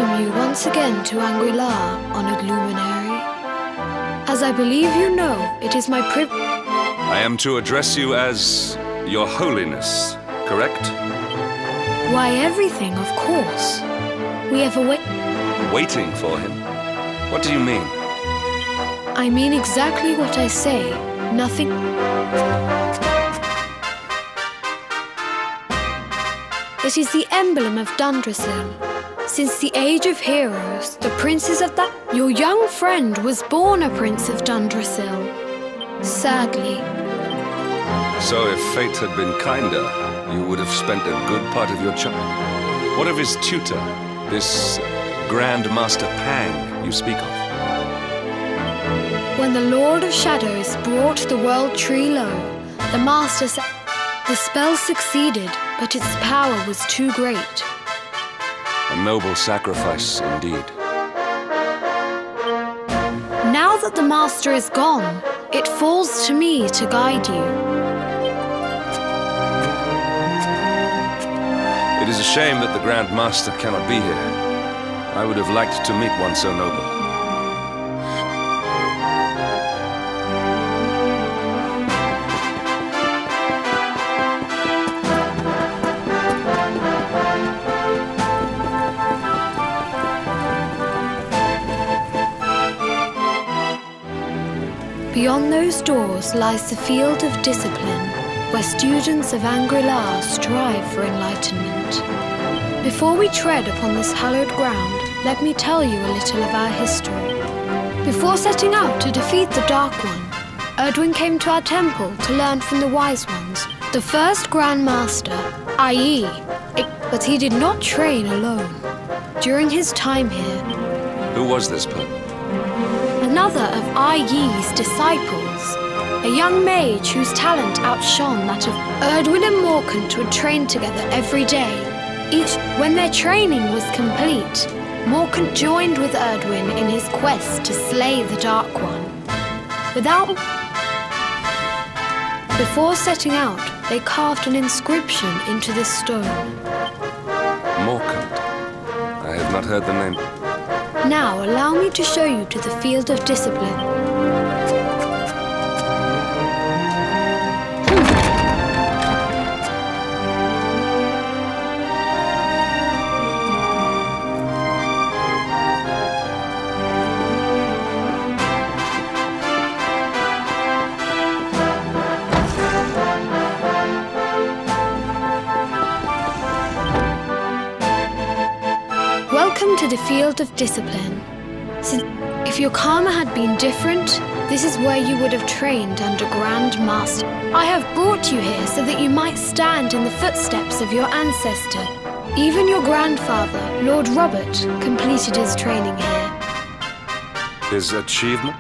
welcome you once again to Anguilla, honored luminary. As I believe you know, it is my privilege. I am to address you as Your Holiness, correct? Why, everything, of course. We have Waiting for him? What do you mean? I mean exactly what I say. Nothing. It is the emblem of Dundrasil. Since the age of heroes, the princes of that... Your young friend was born a prince of Dundrasil. Sadly. So if fate had been kinder, you would have spent a good part of your childhood. What of his tutor, this Grand Master Pang you speak of? When the Lord of Shadows brought the world tree low, the Master said, the spell succeeded, but its power was too great. A noble sacrifice, indeed. Now that the Master is gone, it falls to me to guide you. It is a shame that the Grand Master cannot be here. I would have liked to meet one so noble. Beyond those doors lies the field of discipline, where students of Anguilla strive for enlightenment. Before we tread upon this hallowed ground, let me tell you a little of our history. Before setting out to defeat the Dark One, Erdwin came to our temple to learn from the Wise Ones, the first Grand Master, i.e., but he did not train alone. During his time here, Who was this person? another of I.Yi's disciples, a young mage whose talent outshone that of Erdwin and Morkant would train together every day. When their training was complete, Morkant joined with Erdwin in his quest to slay the Dark One. Before setting out, they carved an inscription into the stone. Morkant. I have not heard the name. Now allow me to show you to the field of discipline. Welcome to the field of discipline. If your karma had been different, this is where you would have trained under Grand Master. I have brought you here so that you might stand in the footsteps of your ancestor. Even your grandfather, Lord Robert, completed his training here. His achievement?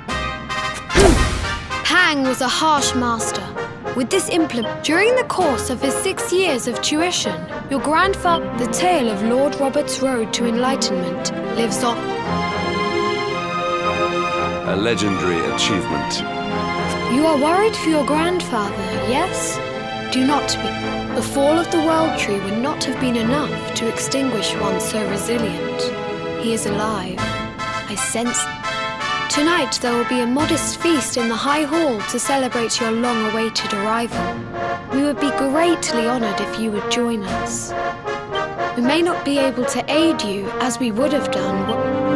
Pang was a harsh master. With this implement, during the course of his 6 years of tuition, your grandfather, the tale of Lord Robert's road to enlightenment, lives on. A legendary achievement. You are worried for your grandfather, yes? Do not be. The fall of the World Tree would not have been enough to extinguish one so resilient. He is alive. I sense. Tonight there will be a modest feast in the High Hall to celebrate your long-awaited arrival. We would be greatly honored if you would join us. We may not be able to aid you as we would have done.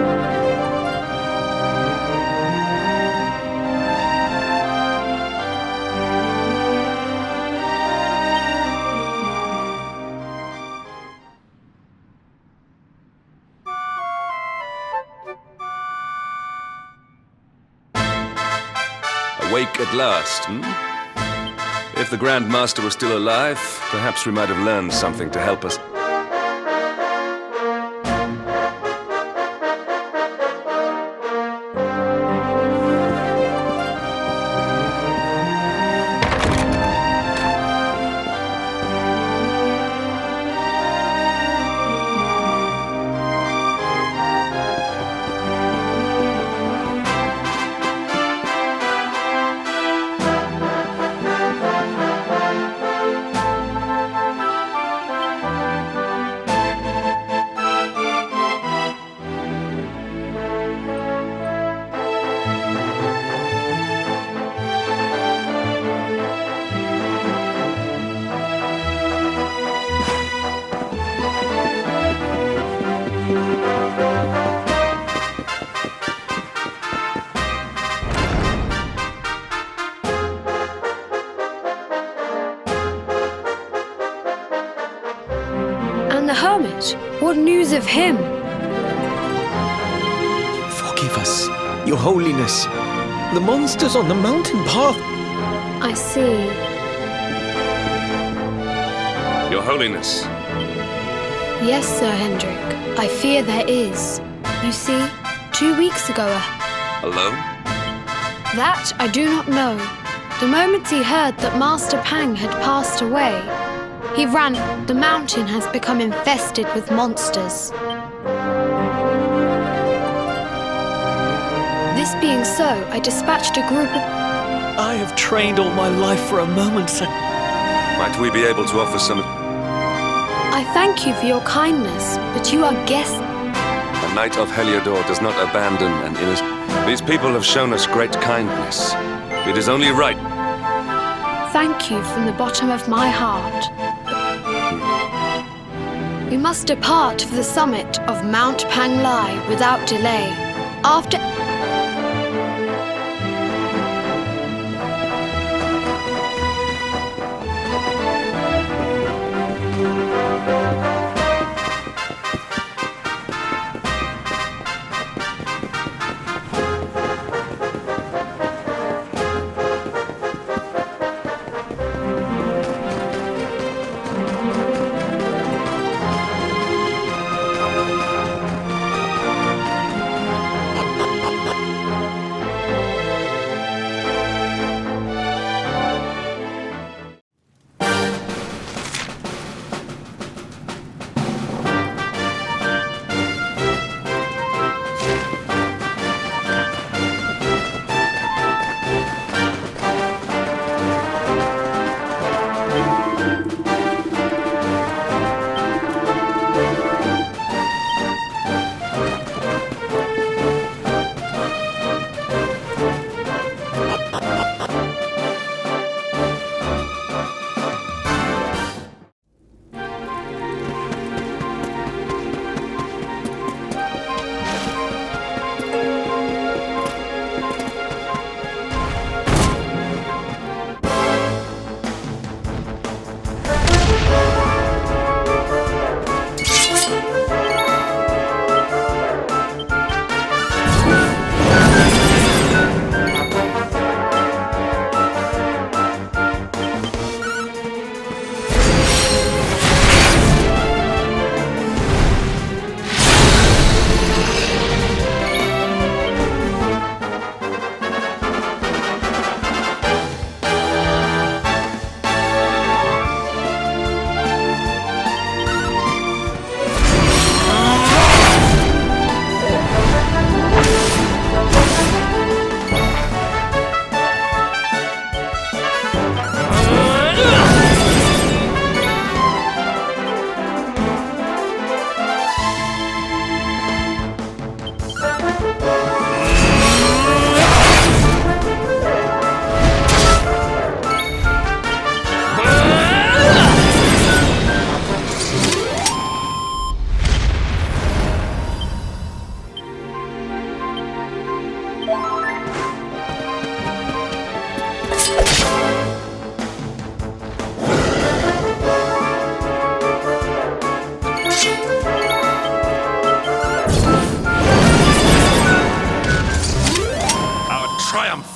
Awake at last, hmm? If the Grand Master was still alive, perhaps we might have learned something to help us. And the hermit? What news of him? Forgive us, Your Holiness. The monsters on the mountain path. I see. Your Holiness. Yes, Sir Hendrik. I fear there is. You see, 2 weeks ago, Alone? that I do not know. The moment he heard that Master Pang had passed away, he ran. The mountain has become infested with monsters. This being so, I dispatched a group of... I have trained all my life for a moment, sir. Might we be able to offer some... I thank you for your kindness, but you are guests. A knight of Heliodor does not abandon an innocent... These people have shown us great kindness. It is only right. Thank you from the bottom of my heart. We must depart for the summit of Mount Panglai without delay. After...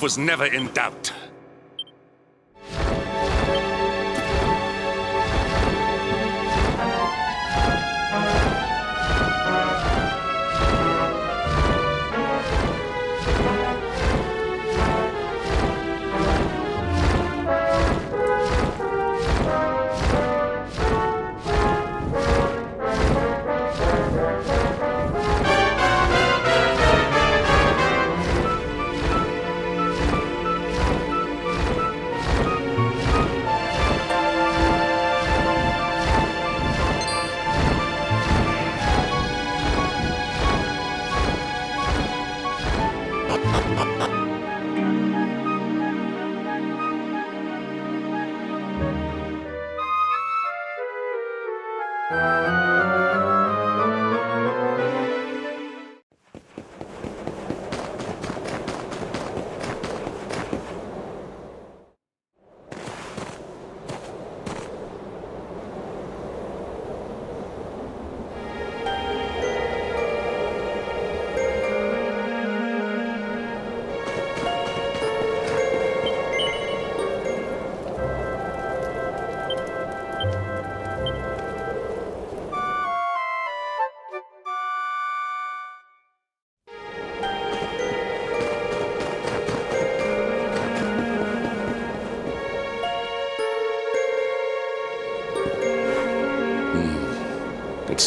Was never in doubt.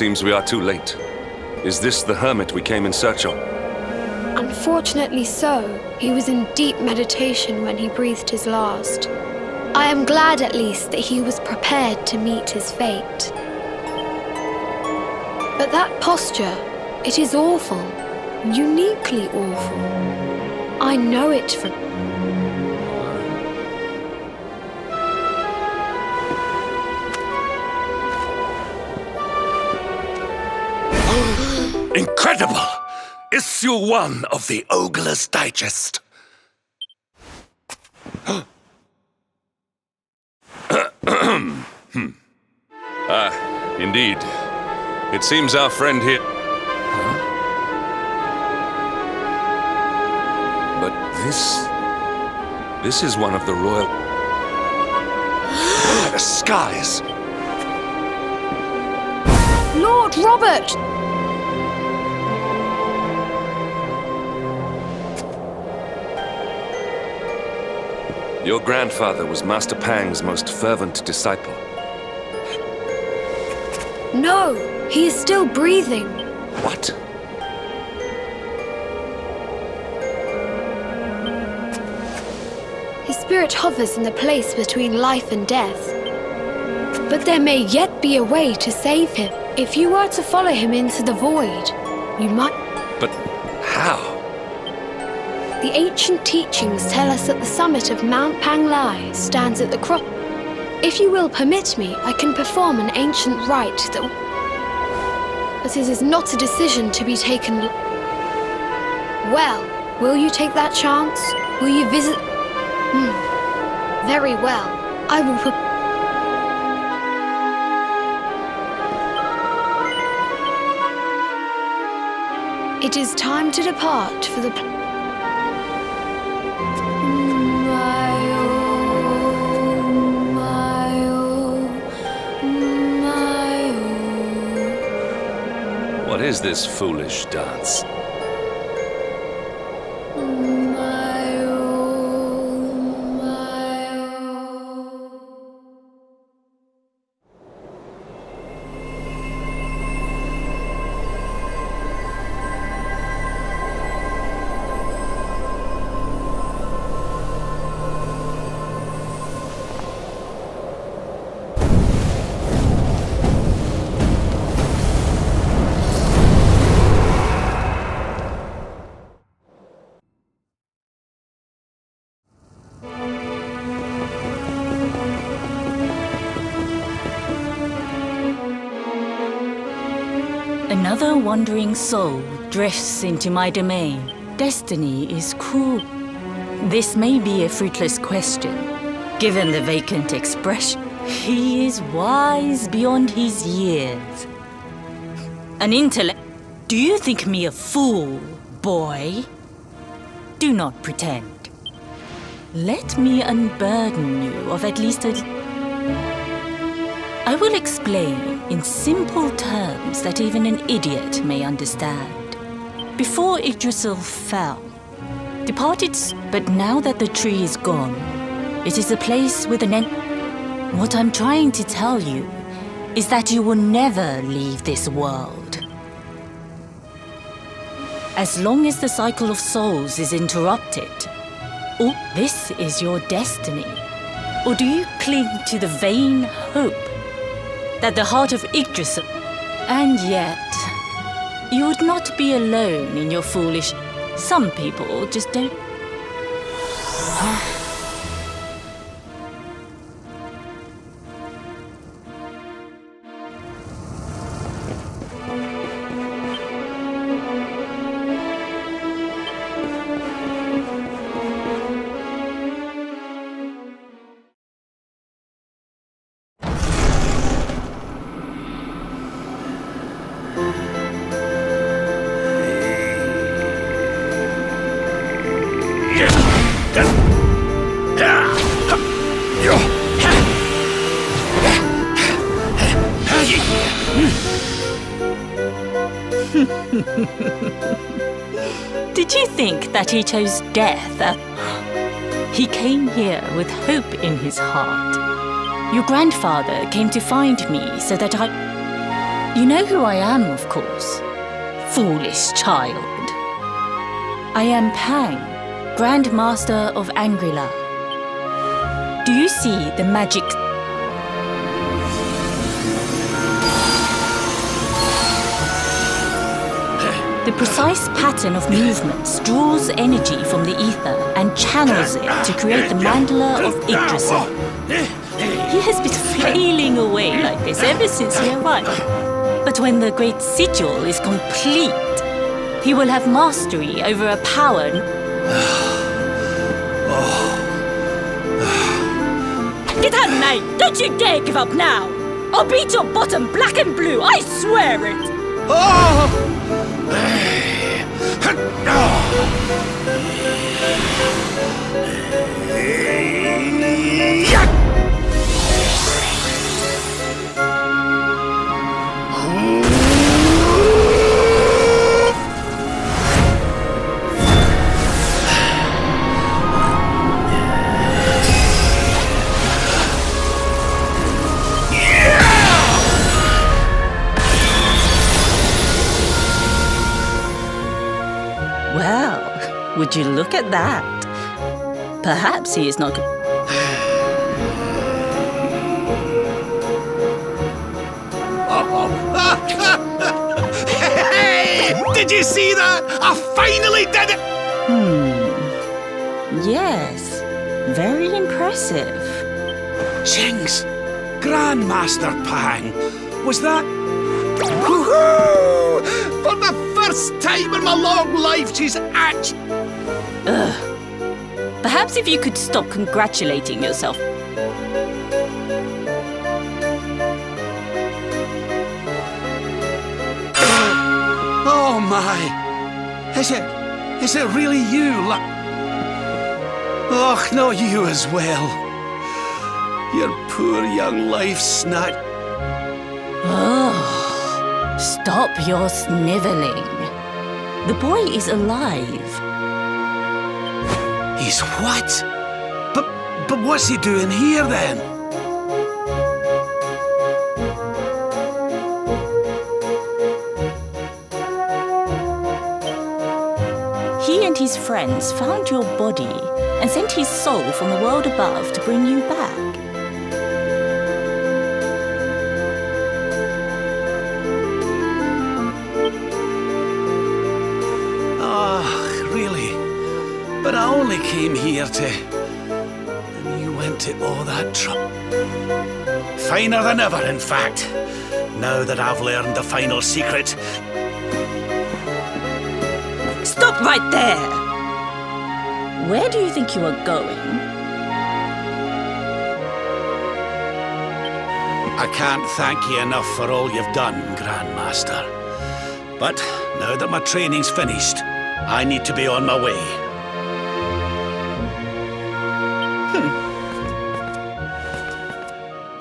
seems we are too late. Is this the hermit we came in search of? Unfortunately so. He was in deep meditation when he breathed his last. I am glad at least that he was prepared to meet his fate. But that posture, it is awful. Uniquely awful. I know it from... Incredible! Issue 1 of the Ogler's Digest. Indeed. It seems our friend here... But this is one of the royal... The skies! Lord Robert! Your grandfather was Master Pang's most fervent disciple. No, he is still breathing. What? His spirit hovers in the place between life and death. But there may yet be a way to save him. If you were to follow him into the void, you might... But how? The ancient teachings tell us that the summit of Mount Panglai stands at the cross. If you will permit me, I can perform an ancient rite that... But it is not a decision to be taken... Well, will you take that chance? Will you visit... Very well. I will... It is time to depart for the... What is this foolish dance? Another wandering soul drifts into my domain. Destiny is cruel. This may be a fruitless question. Given the vacant expression, he is wise beyond his years. An intellect. Do you think me a fool, boy? Do not pretend. Let me unburden you of at least a... I will explain in simple terms that even an idiot may understand. Before Yggdrasil fell, departed, but now that the tree is gone, it is a place with an end. What I'm trying to tell you is that you will never leave this world. As long as the cycle of souls is interrupted, oh, this is your destiny. Or do you cling to the vain hope that the heart of Yggdrasil... And yet, you would not be alone in your foolish... Some people just don't... Did you think that he chose death? He came here with hope in his heart. Your grandfather came to find me so that I... You know who I am, of course. Foolish child. I am Pang, Grand Master of Angrila. Do you see the magic? The precise pattern of movements draws energy from the ether and channels it to create the mandala of Yggdrasil. He has been flailing away like this ever since he arrived. But when the great sigil is complete, he will have mastery over a power. Get out, mate! Don't you dare give up now! I'll beat your bottom black and blue, I swear it! Well, would you look at that? Perhaps he is not... Did you see that? I finally did it! Yes, very impressive. Jinx! Grandmaster Pang! Was that... Woohoo! For the first time in my long life, she's actually... Perhaps if you could stop congratulating yourself. Oh my! Is it really you? Oh, not you as well. Your poor young life snatched. Oh, stop your sniveling. The boy is alive. He's what? But what's he doing here then? He and his friends found your body and sent his soul from the world above to bring you back. Really? But I only came here to... And you went to all that trouble. Finer than ever, in fact. Now that I've learned the final secret. Stop right there! Where do you think you are going? I can't thank you enough for all you've done, Grandmaster. But now that my training's finished, I need to be on my way.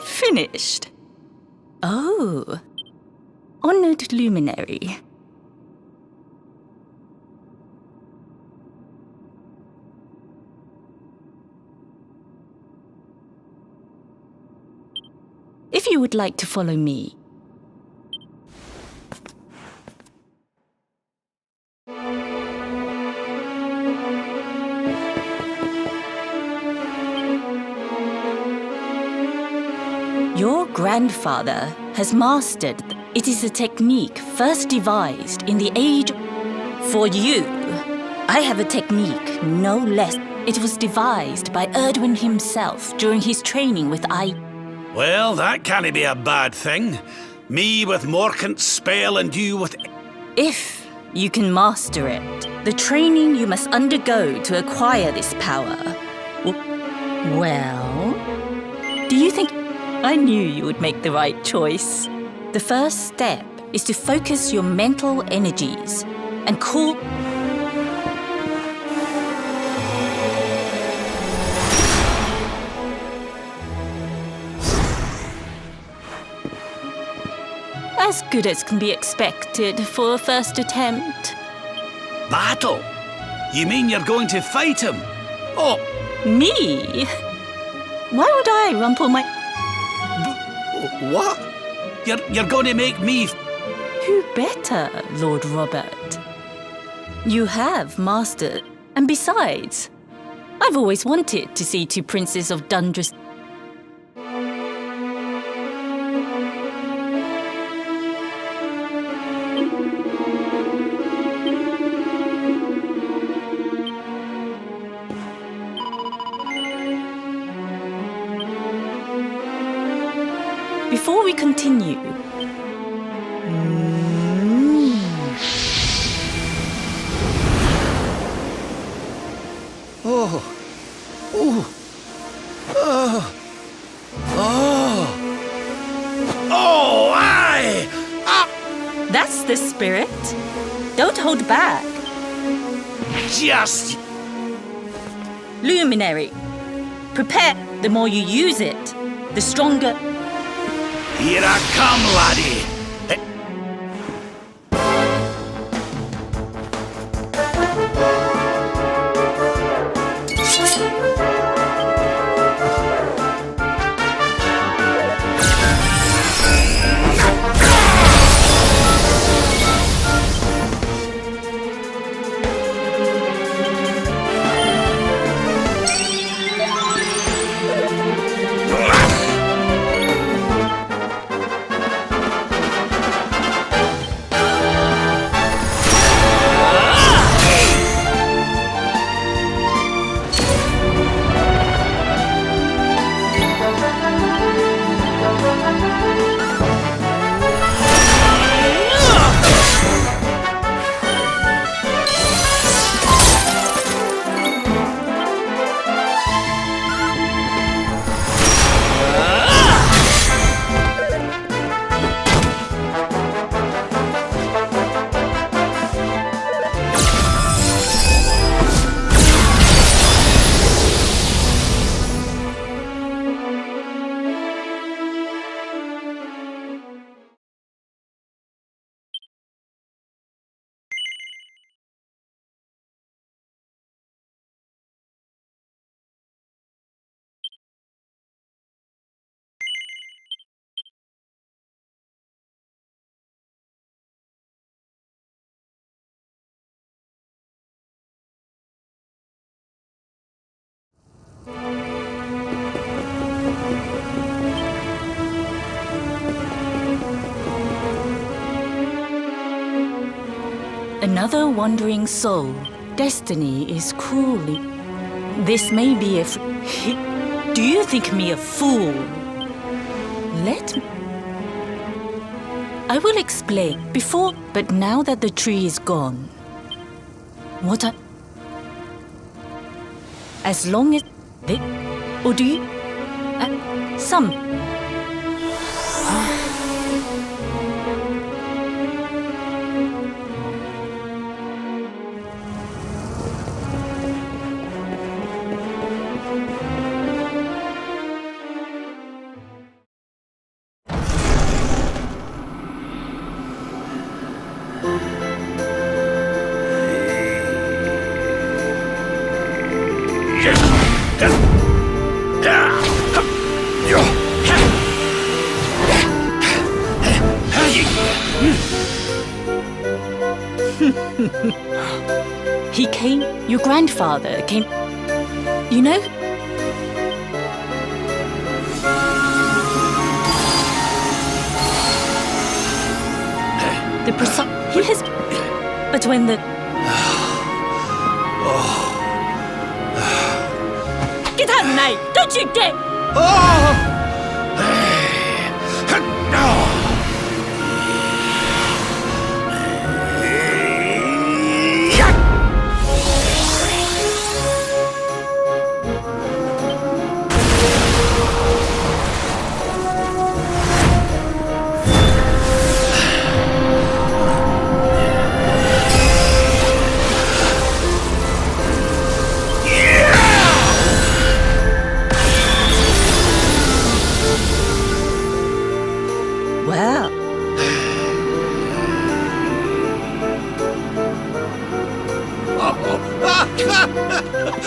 Finished? Oh. Honored luminary. If you would like to follow me. Your grandfather has mastered. It is a technique first devised in the age. For you, I have a technique no less. It was devised by Erdwin himself during his training with Well, that can't be a bad thing. Me with Morkant's spell and you with... If you can master it, the training you must undergo to acquire this power. Well, do you think... I knew you would make the right choice. The first step is to focus your mental energies and call... As good as can be expected for a first attempt. Battle? You mean you're going to fight him? Oh, Me? Why would I rumple my... what? You're going to make me... Who better, Lord Robert? You have mastered, and besides, I've always wanted to see two princes of Dundras. Before we continue, Oh, aye! that's the spirit. Don't hold back. Just... Luminary, prepare. The more you use it, the stronger. Here I come, laddie! Another wandering soul. Destiny is cruelly. This may be a. Do you think me a fool? Let me. I will explain before, but now that the tree is gone, what I. As long as they. Or do you. Some. He came, your grandfather came, you know? The precise, he has, but when the... Get out, Knight! Don't you dare! Well,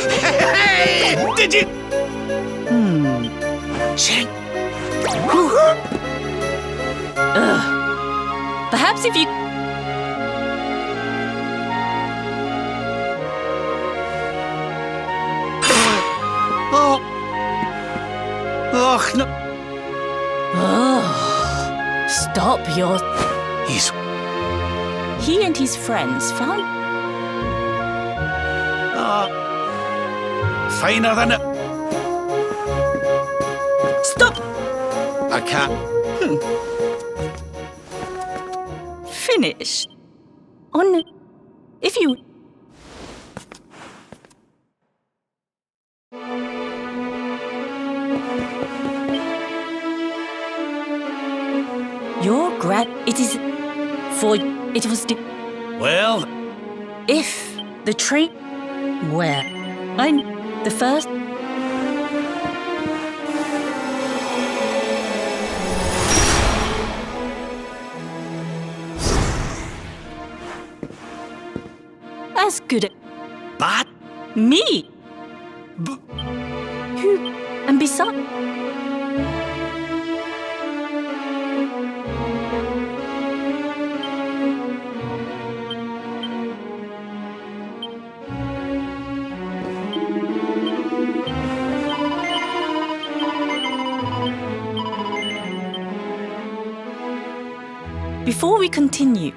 Hey! Did you? Perhaps if you... Oh. Och, no. Oh, stop your... He's... He and his friends found... finer than it. Stop! I can't. Finish. On... If you... Your it is... For... It was... Well, If the train... Where? I'm the first... As good at... bad. Me! Who... And besides... Before we continue...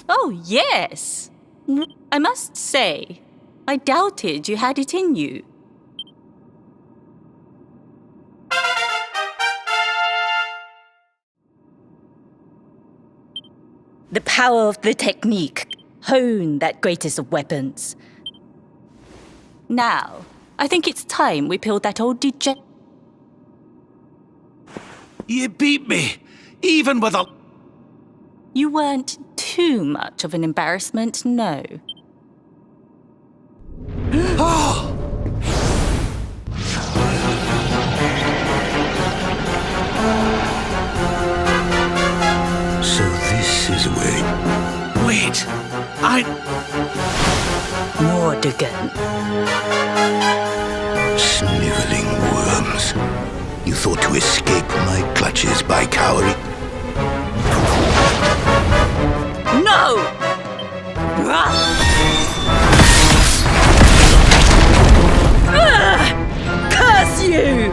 Oh, yes. I must say, I doubted you had it in you. The power of the technique. Hone that greatest of weapons. Now, I think it's time we peeled that old You beat me, even with a... You weren't too much of an embarrassment, no. So this is where... Wait, Mordigan. Sniveling worms. You thought to escape my clutches by cowering? No! Curse you!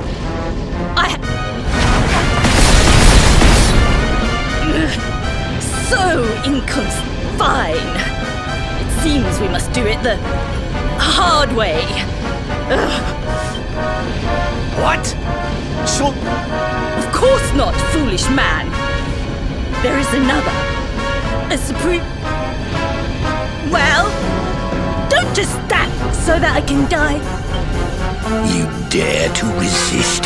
So fine. It seems we must do it the hard way. what? So... Of course not, foolish man. There is another. A supreme... Well, don't just stand so that I can die. You dare to resist?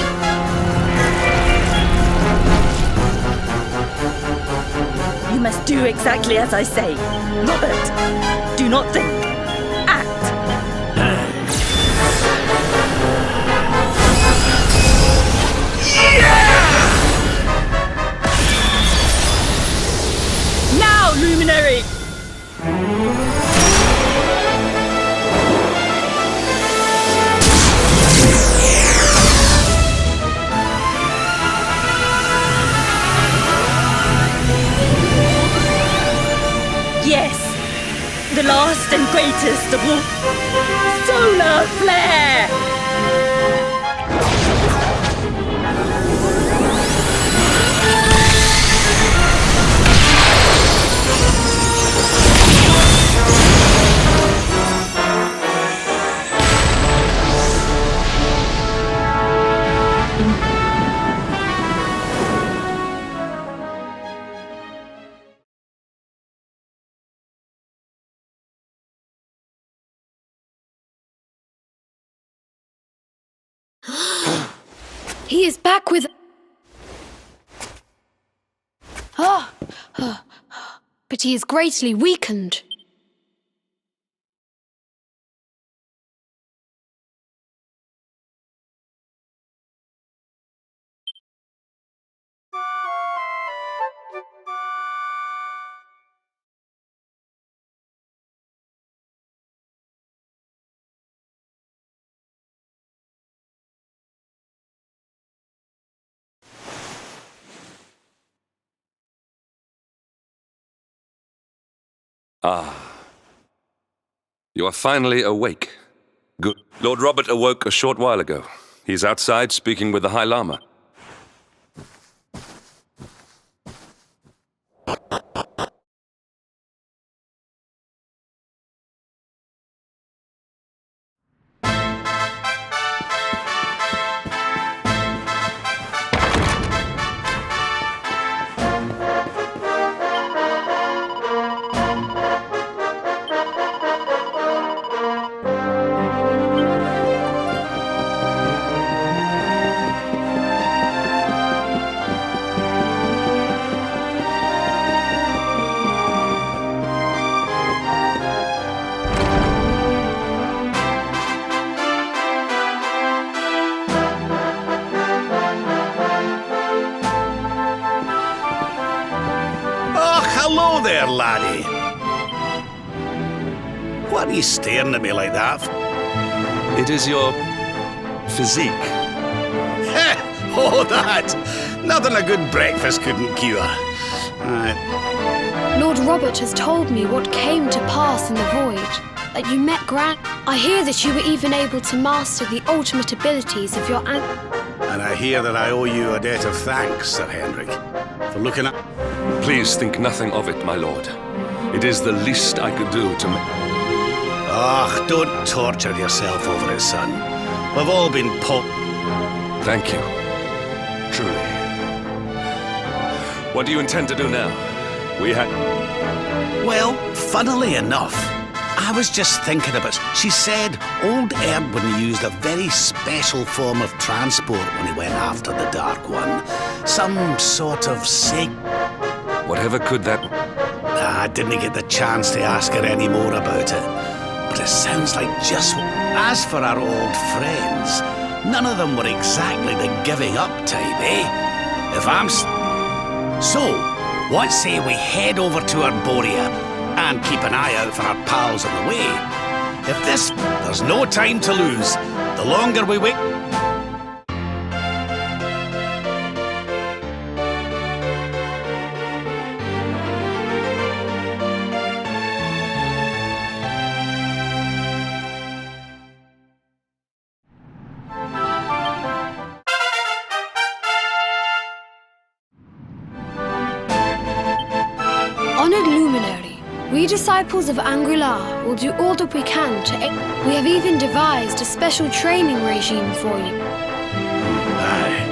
You must do exactly as I say. Robert, do not think. Act. Now, Luminary! Yes, the last and greatest of all. Solar Flare! He is back with... But he is greatly weakened. You are finally awake. Good. Lord Robert awoke a short while ago. He's outside speaking with the High Lama. Hello there, laddie. What are you staring at me like that? It is your physique. Oh, that! Nothing a good breakfast couldn't cure. Lord Robert has told me what came to pass in the void. That you met I hear that you were even able to master the ultimate abilities of your And I hear that I owe you a debt of thanks, Sir Henrik, for looking at... Please think nothing of it, my lord. It is the least I could do to make... Ah, don't torture yourself over it, son. We've all been Thank you. Truly. What do you intend to do now? We had... Well, funnily enough, I was just thinking about... She said old Erdwin used a very special form of transport when he went after the Dark One. Some sort of Whatever could that... I didn't get the chance to ask her any more about it. But it sounds like just... As for our old friends, none of them were exactly the giving up type, eh? If I'm... So, what say we head over to Arborea and keep an eye out for our pals on the way? There's no time to lose. The longer we wait... Honored luminary, we disciples of Angri-La will do all that we can to aid. We have even devised a special training regime for you. Aye.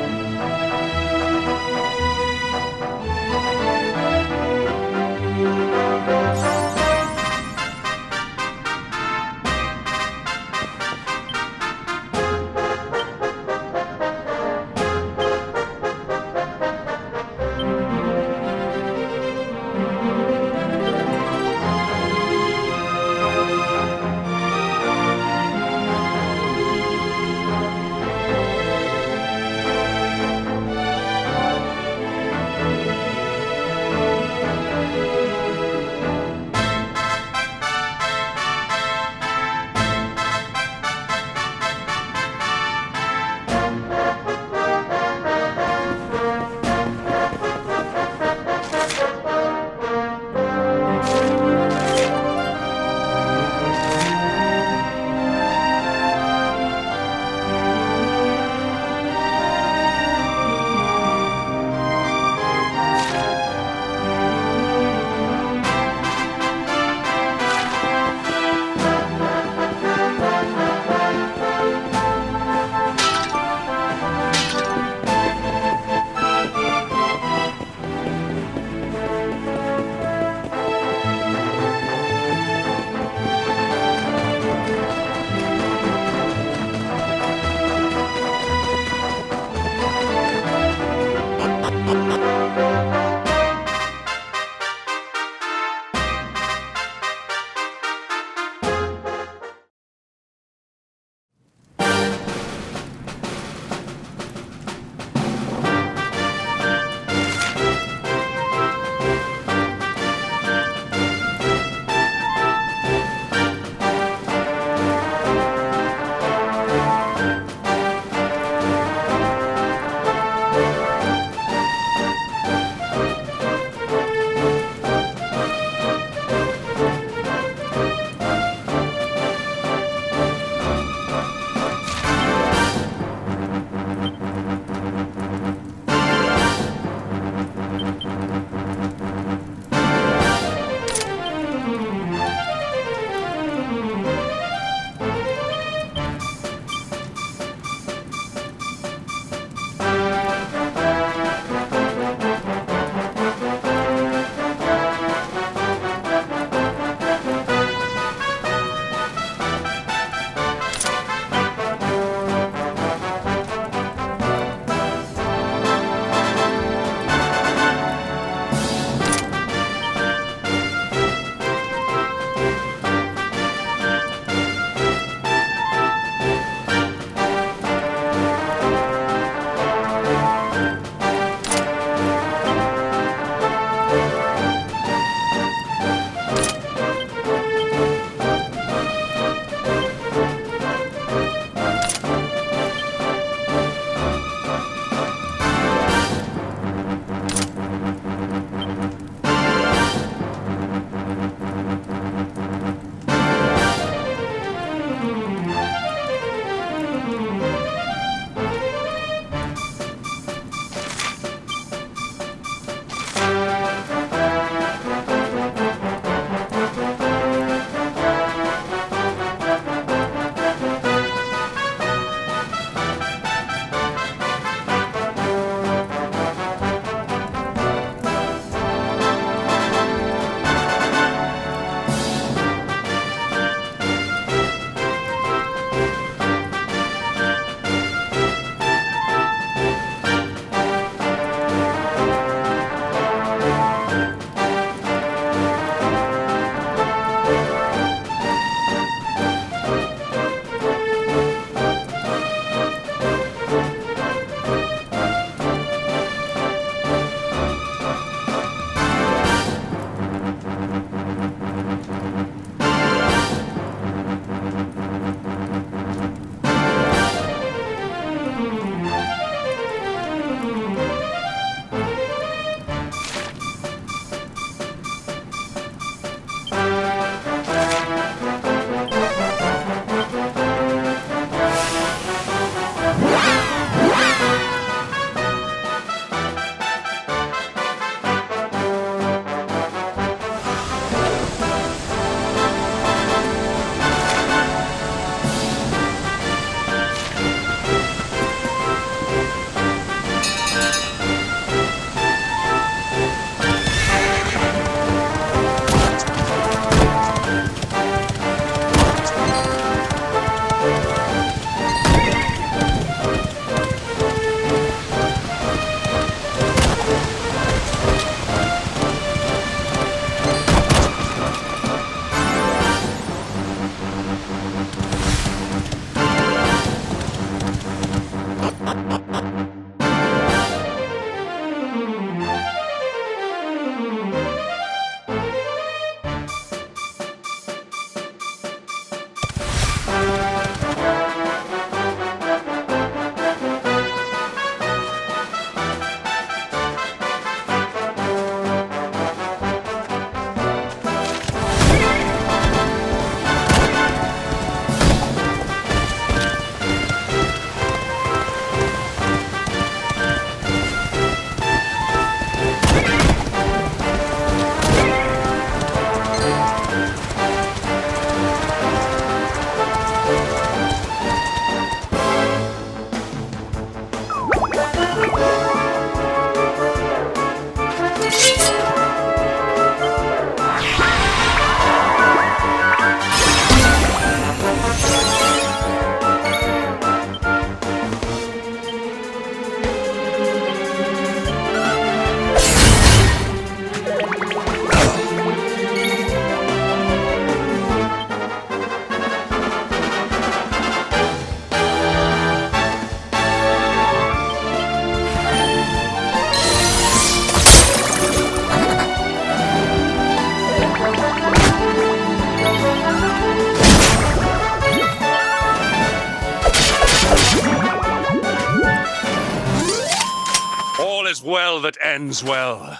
well that ends well.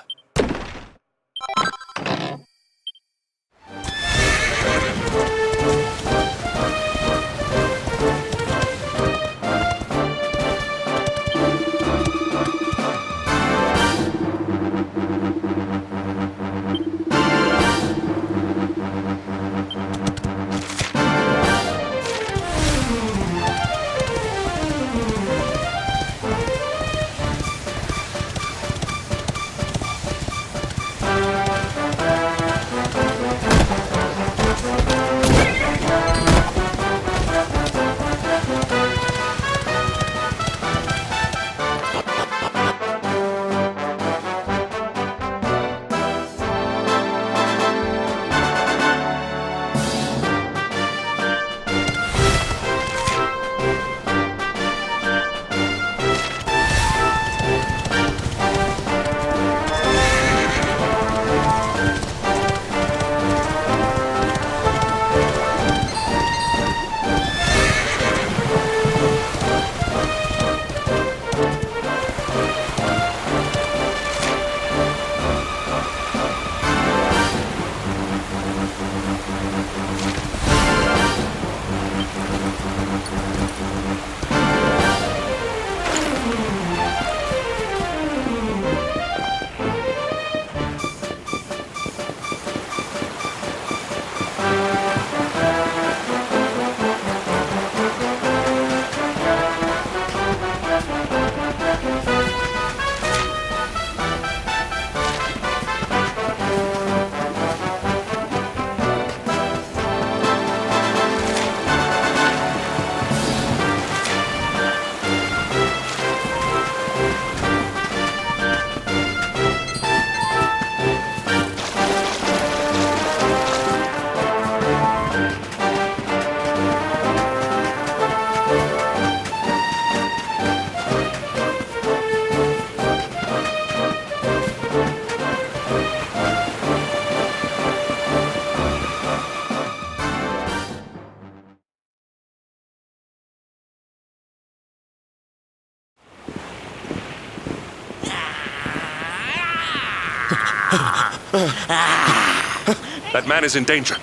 That man is in danger.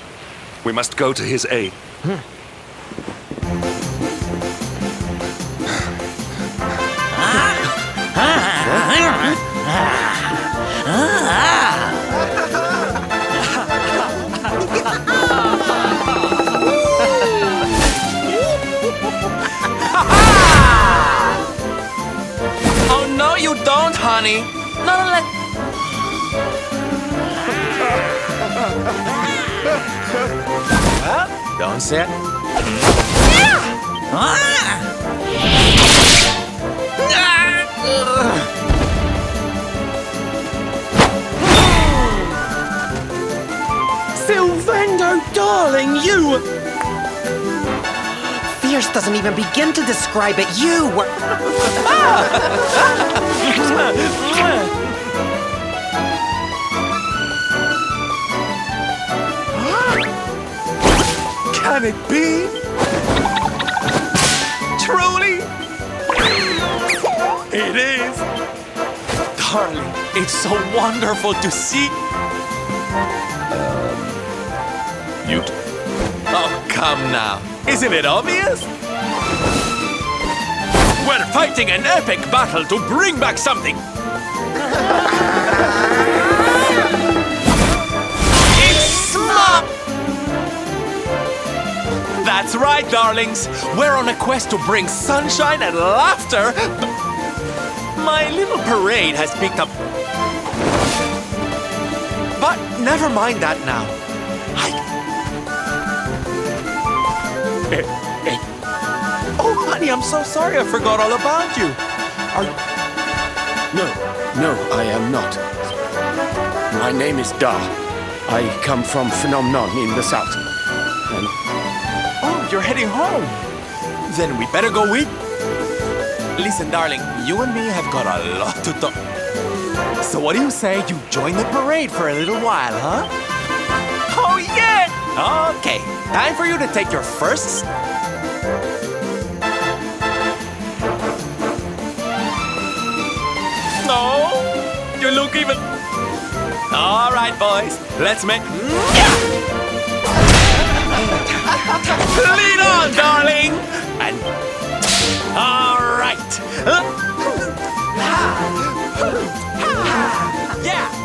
We must go to his aid. Oh, no, you don't, honey. No, let... Don't sit. Sylvando, darling, you... Fierce doesn't even begin to describe it. You were... Can it be? Truly? It is. Darling, it's so wonderful to see. You... Oh, come now. Isn't it obvious? We're fighting an epic battle to bring back something. It's Smop! That's right, darlings. We're on a quest to bring sunshine and laughter. My little parade has picked up... But never mind that now. Oh, honey, I'm so sorry. I forgot all about you. No, I am not. My name is Da. I come from Phenomenon in the south. And Oh, you're heading home. Then we better go eat. Listen, darling, you and me have got a lot to talk. So what do you say you join the parade for a little while, huh? Oh, yeah! Okay, time for you to take your first... No! look even... All right, boys. Let's make... Lead on, darling! And... All right. Yeah!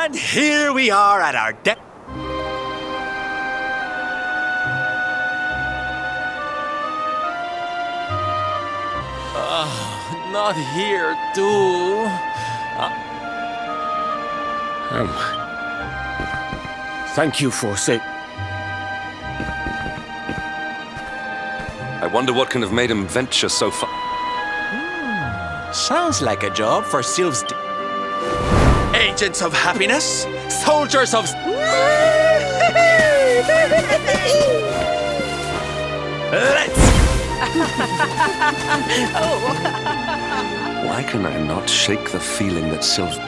And here we are at our deck. Not here, too. Thank you for saying... I wonder what can have made him venture so far. Sounds like a job for Sylph's... Agents of happiness, soldiers of... Let's... Why can I not shake the feeling that Sylph...